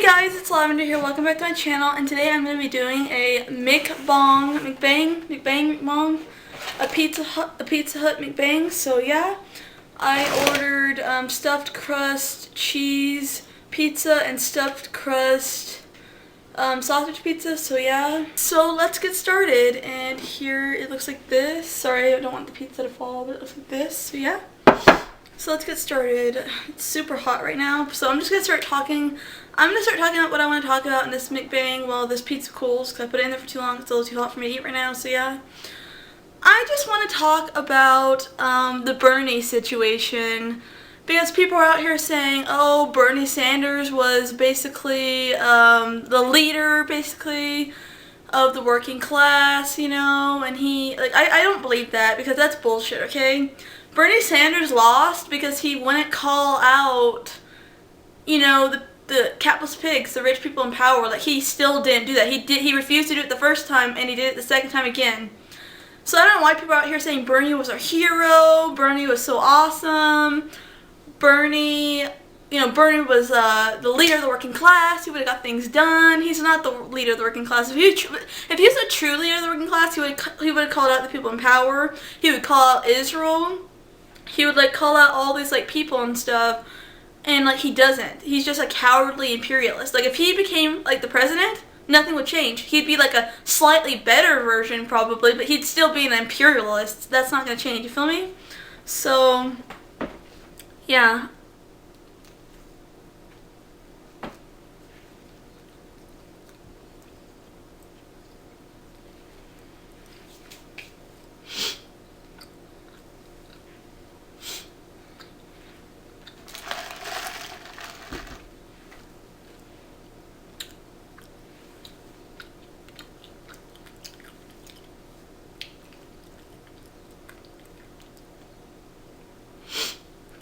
guys, it's Lavender here. Welcome back to my channel, and today I'm going to be doing a Mukbang, a Pizza Hut Mukbang. So yeah, I ordered stuffed crust, cheese, pizza, and stuffed crust, sausage pizza. So yeah, so let's get started. And here it looks like this. Sorry, I don't want the pizza to fall, but it looks like this. So yeah. So let's get started. It's super hot right now, so I'm just going to start talking. I'm going to start talking about what I want to talk about in this mukbang while this pizza cools, because I put it in there for too long. It's a little too hot for me to eat right now, so yeah. I just want to talk about the Bernie situation, because people are out here saying, oh, Bernie Sanders was basically the leader, basically, of the working class, you know, and he, like, I don't believe that, because that's bullshit, okay? Bernie Sanders lost because he wouldn't call out, you know, the capitalist pigs, the rich people in power. Like, he still didn't do that. He refused to do it the first time, and he did it the second time again. So I don't know why people are out here saying Bernie was our hero, Bernie was so awesome, Bernie, you know, Bernie was the leader of the working class, he would have got things done. He's not the leader of the working class. If he was a true leader of the working class, he would have called out the people in power. He would call out Israel. He would, like, call out all these, like, people and stuff, and, like, he doesn't. He's just a cowardly imperialist. Like, if he became, like, the president, nothing would change. He'd be, like, a slightly better version, probably, but he'd still be an imperialist. That's not going to change, you feel me? So, yeah.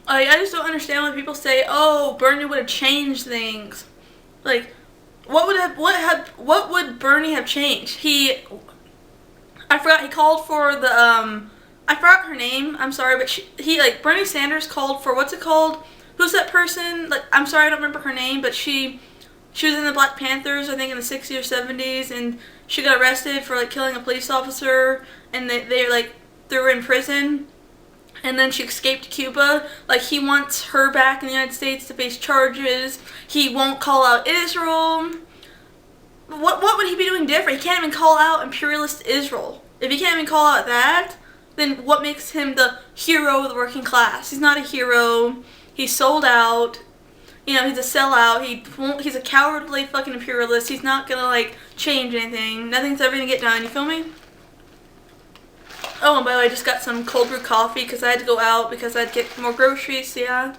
Like, I just don't understand when people say, "Oh, Bernie would have changed things." Like, what would Bernie have changed? I forgot. He called for the I forgot her name. I'm sorry, but Bernie Sanders called for, what's it called? Who's that person? Like, I'm sorry, I don't remember her name, but she was in the Black Panthers, I think, in the 60s or 70s, and she got arrested for, like, killing a police officer, and they threw her in prison. And then she escaped to Cuba. Like, he wants her back in the United States to face charges. He won't call out Israel. What would he be doing different? He can't even call out imperialist Israel. If he can't even call out that, then what makes him the hero of the working class? He's not a hero. He's sold out. You know, he's a sellout. He's a cowardly fucking imperialist. He's not gonna, like, change anything. Nothing's ever gonna get done. You feel me? Oh, and by the way, I just got some cold brew coffee because I had to go out because I had to get more groceries, so yeah.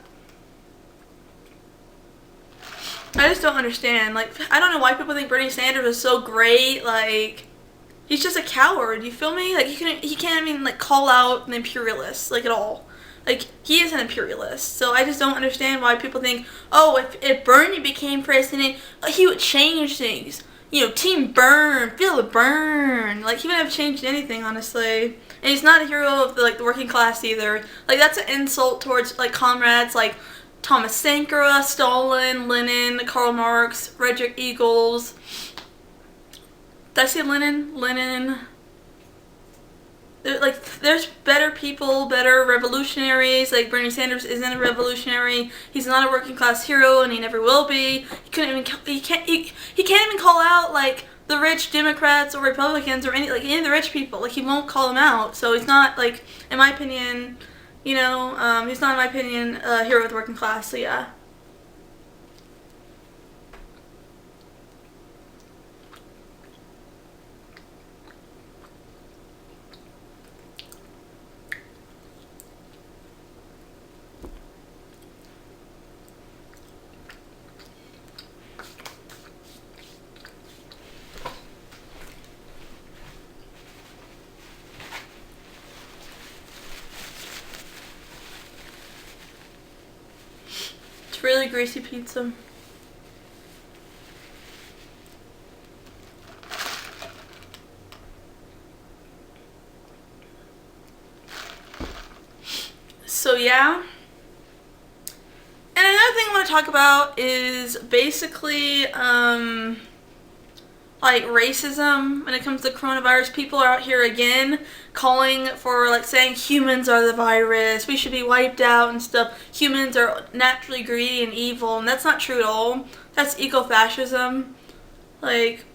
I just don't understand. Like, I don't know why people think Bernie Sanders is so great. Like, he's just a coward, you feel me? Like, he can't even, like, call out an imperialist, like, at all. Like, he is an imperialist, so I just don't understand why people think, oh, if Bernie became president, he would change things. You know, Team Burn, feel the burn. Like, he wouldn't have changed anything, honestly. And he's not a hero of the working class either. Like, that's an insult towards, like, comrades like Thomas Sankara, Stalin, Lenin, Karl Marx, Frederick Engels. Did I say Lenin? Lenin. There's better people, better revolutionaries. Like, Bernie Sanders isn't a revolutionary. He's not a working class hero, and he never will be. He can't even call out, like, the rich Democrats or Republicans or any of the rich people. Like, he won't call them out. So he's not, like, in my opinion, you know, he's not, in my opinion, a hero of the working class. So yeah. Really greasy pizza. So yeah. And another thing I want to talk about is basically, like racism when it comes to coronavirus. People are out here again calling for, like, saying humans are the virus, we should be wiped out and stuff. Humans are naturally greedy and evil, and that's not true at all. That's eco-fascism. Like,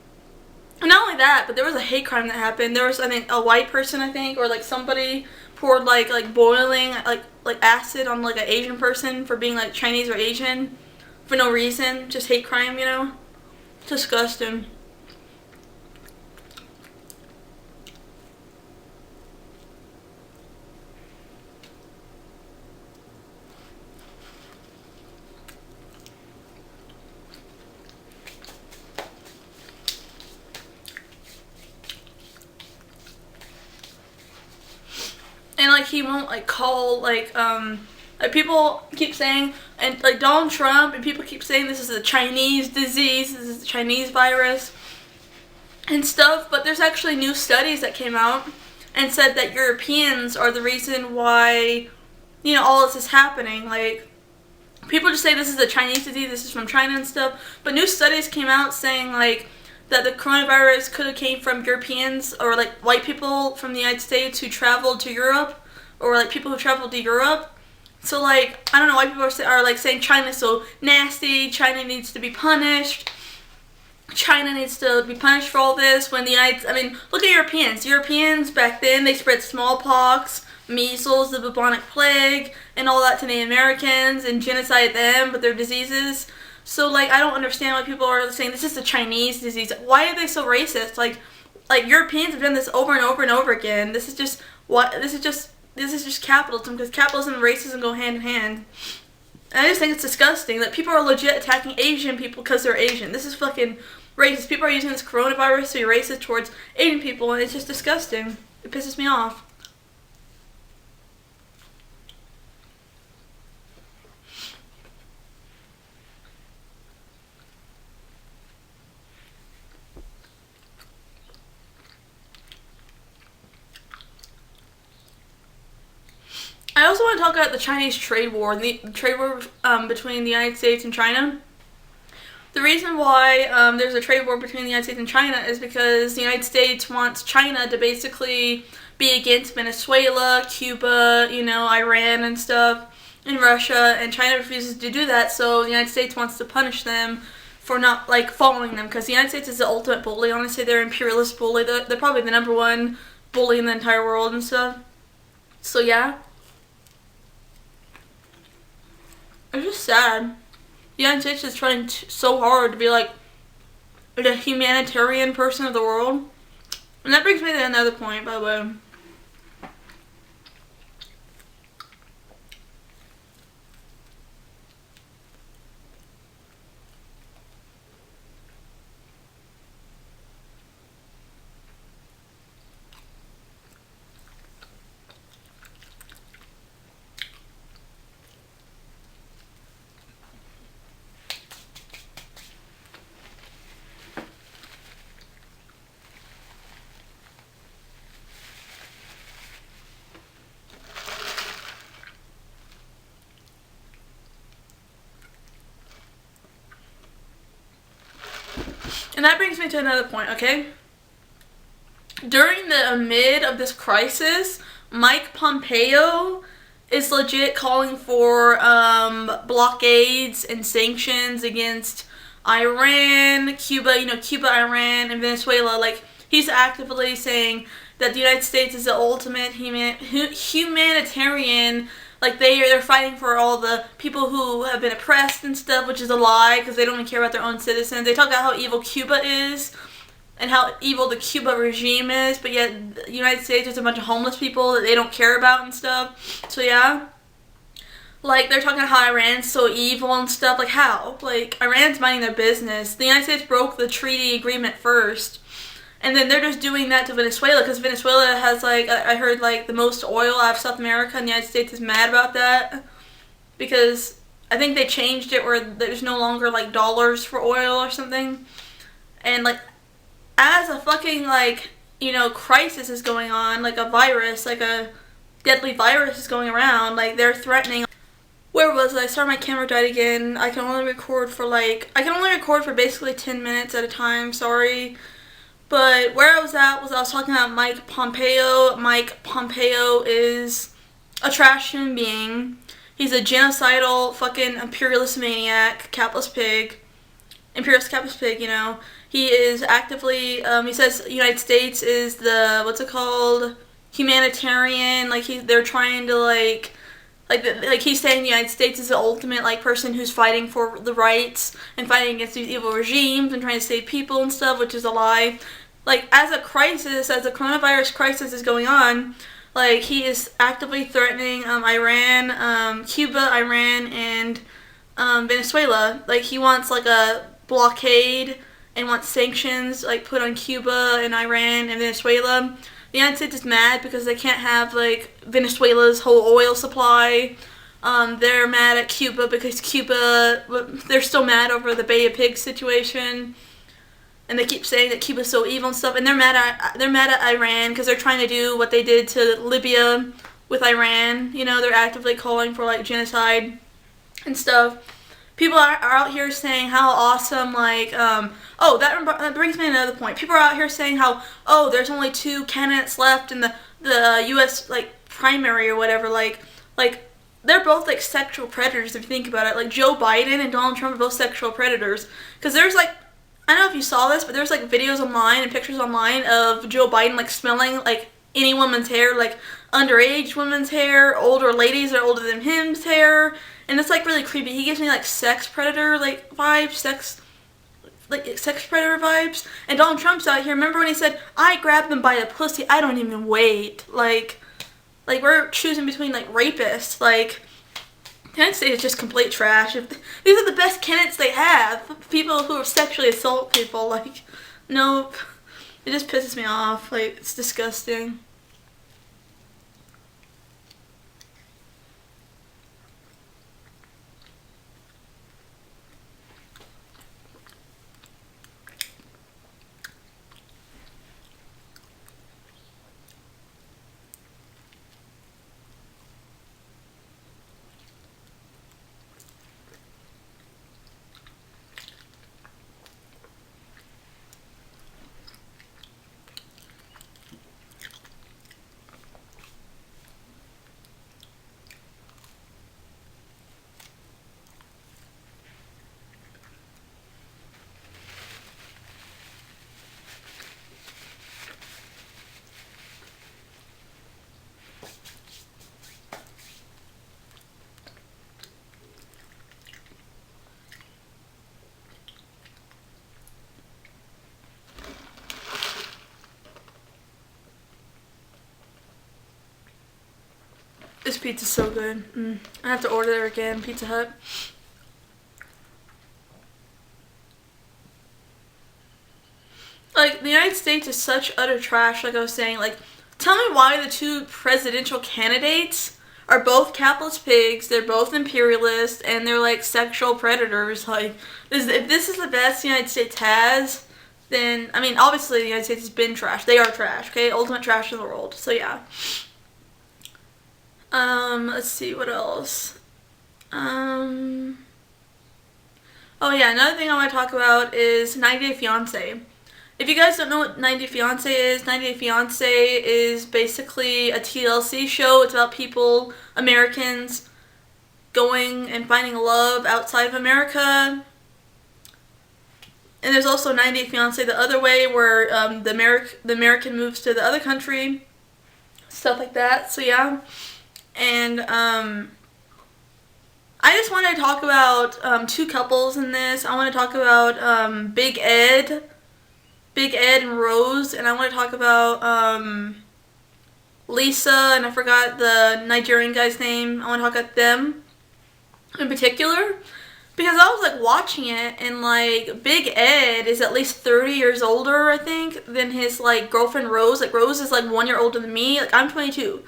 and not only that, but there was a hate crime that happened. There was, I think, a white person, I think, or like somebody poured like boiling like acid on like an Asian person for being like Chinese or Asian for no reason, just hate crime, you know? Disgusting. And like he won't like call like people keep saying, and like Donald Trump and people keep saying this is a Chinese disease, this is a Chinese virus and stuff, but there's actually new studies that came out and said that Europeans are the reason why, you know, all this is happening. Like, people just say this is a Chinese disease, this is from China and stuff, but new studies came out saying like that the coronavirus could have came from Europeans or like white people from the United States who traveled to Europe, or like people who traveled to Europe. So like, I don't know, white people are like saying China's so nasty, China needs to be punished, China needs to be punished for all this, when the I mean, look at Europeans. Europeans back then, they spread smallpox, measles, the bubonic plague, and all that to Native Americans and genocide them with their diseases. So, like, I don't understand why people are saying this is a Chinese disease. Why are they so racist? Like Europeans have done this over and over and over again. This is just capitalism, because capitalism and racism go hand in hand. And I just think it's disgusting that people are legit attacking Asian people because they're Asian. This is fucking racist. People are using this coronavirus to be racist towards Asian people, and it's just disgusting. It pisses me off. I also want to talk about the Chinese trade war, and the trade war between the United States and China. The reason why there's a trade war between the United States and China is because the United States wants China to basically be against Venezuela, Cuba, you know, Iran and stuff, and Russia, and China refuses to do that, so the United States wants to punish them for not, like, following them, because the United States is the ultimate bully. Honestly, they're imperialist bully. They're probably the #1 bully in the entire world and stuff. So, yeah. It's just sad. The United States is trying so hard to be like the humanitarian person of the world. And that brings me to another point, by the way. And that brings me to another point, okay? During the mid of this crisis, Mike Pompeo is legit calling for blockades and sanctions against Iran, Cuba, you know, Cuba, Iran, and Venezuela. Like, he's actively saying that the United States is the ultimate humanitarian. Like, they're fighting for all the people who have been oppressed and stuff, which is a lie, because they don't even care about their own citizens. They talk about how evil Cuba is and how evil the Cuba regime is, but yet the United States is a bunch of homeless people that they don't care about and stuff. So, yeah. Like, they're talking about how Iran's so evil and stuff. Like, how? Like, Iran's minding their business. The United States broke the treaty agreement first. And then they're just doing that to Venezuela, because Venezuela has, like, I heard, like, the most oil out of South America, and the United States is mad about that. Because I think they changed it where there's no longer, like, dollars for oil or something. And, like, as a fucking, like, you know, crisis is going on, like a virus, like a deadly virus is going around, like, they're threatening Where was I? Sorry, my camera died again. I can only record for basically 10 minutes at a time. Sorry. But where I was at was I was talking about Mike Pompeo. Mike Pompeo is a trash human being. He's a genocidal fucking imperialist maniac, capitalist pig. Imperialist capitalist pig, you know. He is actively, he says the United States is the, what's it called? Humanitarian. Like, they're trying to, like he's saying the United States is the ultimate like person who's fighting for the rights and fighting against these evil regimes and trying to save people and stuff, which is a lie. Like as a coronavirus crisis is going on, like he is actively threatening Iran, Cuba, Iran, and Venezuela. Like he wants like a blockade and wants sanctions like put on Cuba and Iran and Venezuela. The United States is mad because they can't have, like, Venezuela's whole oil supply. They're mad at Cuba because they're still mad over the Bay of Pigs situation. And they keep saying that Cuba's so evil and stuff. And they're mad at Iran because they're trying to do what they did to Libya with Iran. You know, they're actively calling for, like, genocide and stuff. People are out here saying how awesome, like, that brings me to another point. People are out here saying how, there's only 2 candidates left in the U.S., like, primary or whatever. Like, they're both, like, sexual predators if you think about it. Like, Joe Biden and Donald Trump are both sexual predators. Because there's, like, I don't know if you saw this, but there's, like, videos online and pictures online of Joe Biden, like, smelling, like, any woman's hair, like, underage women's hair, older ladies that are older than him's hair. And it's, like, really creepy. He gives me, like, sex predator, like, vibes, sex predator vibes. And Donald Trump's out here. Remember when he said, I grabbed them by the pussy, I don't even wait. Like, we're choosing between, like, rapists. Like, the United States is just complete trash. These are the best candidates they have. People who sexually assault people. Like, nope. It just pisses me off. Like, it's disgusting. This pizza's so good. I have to order there again, Pizza Hut. Like, the United States is such utter trash, like I was saying. Like, tell me why the 2 presidential candidates are both capitalist pigs, they're both imperialists, and they're, like, sexual predators. Like, if this is the best the United States has, then, I mean, obviously the United States has been trash. They are trash, okay? Ultimate trash in the world. So, yeah. Let's see, what else? Oh yeah, another thing I want to talk about is 90 Day Fiancé. If you guys don't know what 90 Day Fiancé is, 90 Day Fiancé is basically a TLC show. It's about people, Americans, going and finding love outside of America. And there's also 90 Day Fiancé the other way, where the American moves to the other country, stuff like that. So yeah. And I just want to talk about 2 couples in this. I want to talk about Big Ed and Rose, and I want to talk about Lisa, and I forgot the Nigerian guy's name. I want to talk about them in particular, because I was like watching it, and like Big Ed is at least 30 years older, I think, than his like girlfriend Rose. Like Rose is like 1 year older than me. Like I'm 22.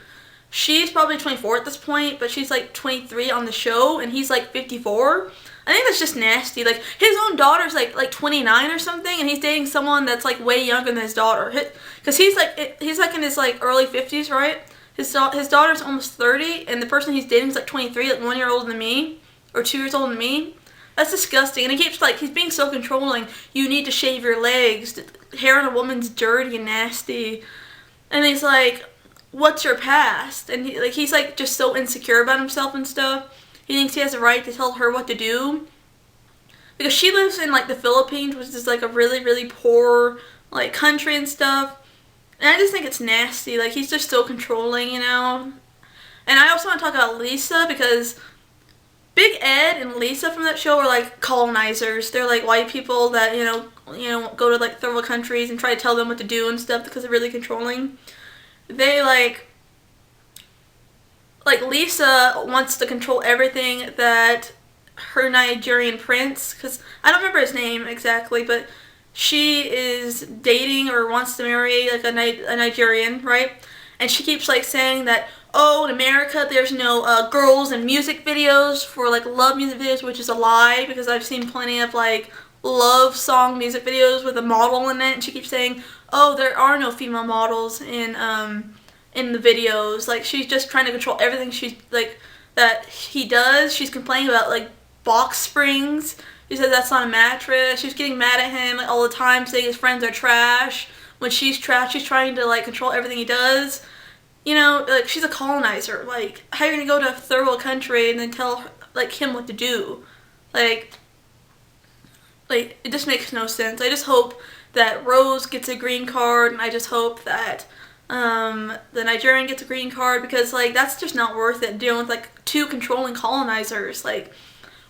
She's probably 24 at this point, but she's like 23 on the show, and he's like 54. I think that's just nasty. Like, his own daughter's like 29 or something, and he's dating someone that's like way younger than his daughter. Because he's like in his like early 50s, right? his daughter's almost 30, and the person he's dating is like 23, like 1 year older than me, or 2 years older than me. That's disgusting. And he keeps like, he's being so controlling. You need to shave your legs. Hair on a woman's dirty and nasty. And he's like, what's your past? And he's like just so insecure about himself and stuff. He thinks he has a right to tell her what to do. Because she lives in like the Philippines, which is like a really, really poor like country and stuff. And I just think it's nasty. Like, he's just so controlling, you know. And I also want to talk about Lisa, because Big Ed and Lisa from that show are like colonizers. They're like white people that, you know, go to like third world countries and try to tell them what to do and stuff because they're really controlling. They like Lisa wants to control everything that her Nigerian prince, because I don't remember his name exactly, but she is dating or wants to marry like a Nigerian, right? And she keeps like saying that, oh, in America there's no girls and music videos for like love music videos, which is a lie, because I've seen plenty of like love song music videos with a model in it. And she keeps saying, oh, there are no female models in the videos. Like, she's just trying to control everything she's like that he does. She's complaining about like box springs. She said that's not a mattress. She's getting mad at him like all the time, saying his friends are trash. When she's trash, she's trying to like control everything he does. You know, like, she's a colonizer. Like, how are you gonna go to a third world country and then tell like him what to do? Like it just makes no sense. I just hope that Rose gets a green card, and I just hope that the Nigerian gets a green card, because like that's just not worth it, dealing with like two controlling colonizers. Like,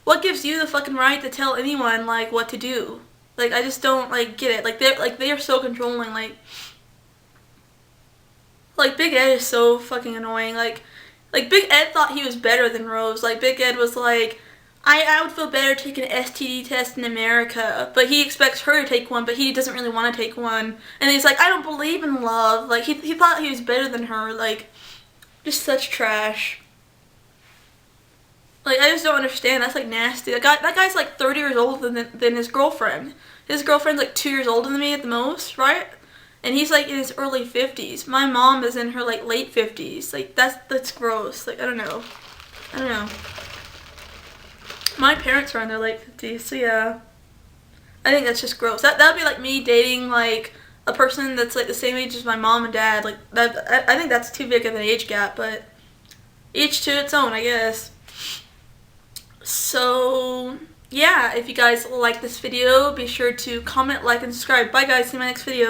what gives you the fucking right to tell anyone like what to do? Like, I just don't like get it. Like they are so controlling. Like Big Ed is so fucking annoying. Like Big Ed thought he was better than Rose. Like, Big Ed was like, I would feel better taking an STD test in America, but he expects her to take one, but he doesn't really want to take one. And he's like, I don't believe in love. Like, he thought he was better than her. Like, just such trash. Like, I just don't understand. That's like nasty. That guy's like 30 years older than his girlfriend. His girlfriend's like 2 years older than me at the most, right? And he's like in his early 50s. My mom is in her like late 50s. Like, that's gross. Like, I don't know. My parents are in their late 50s, so yeah. I think that's just gross. That would be like me dating like a person that's like the same age as my mom and dad. Like, that, I think that's too big of an age gap, but each to its own, I guess. So yeah, if you guys like this video, be sure to comment, like, and subscribe. Bye guys, see you in my next video.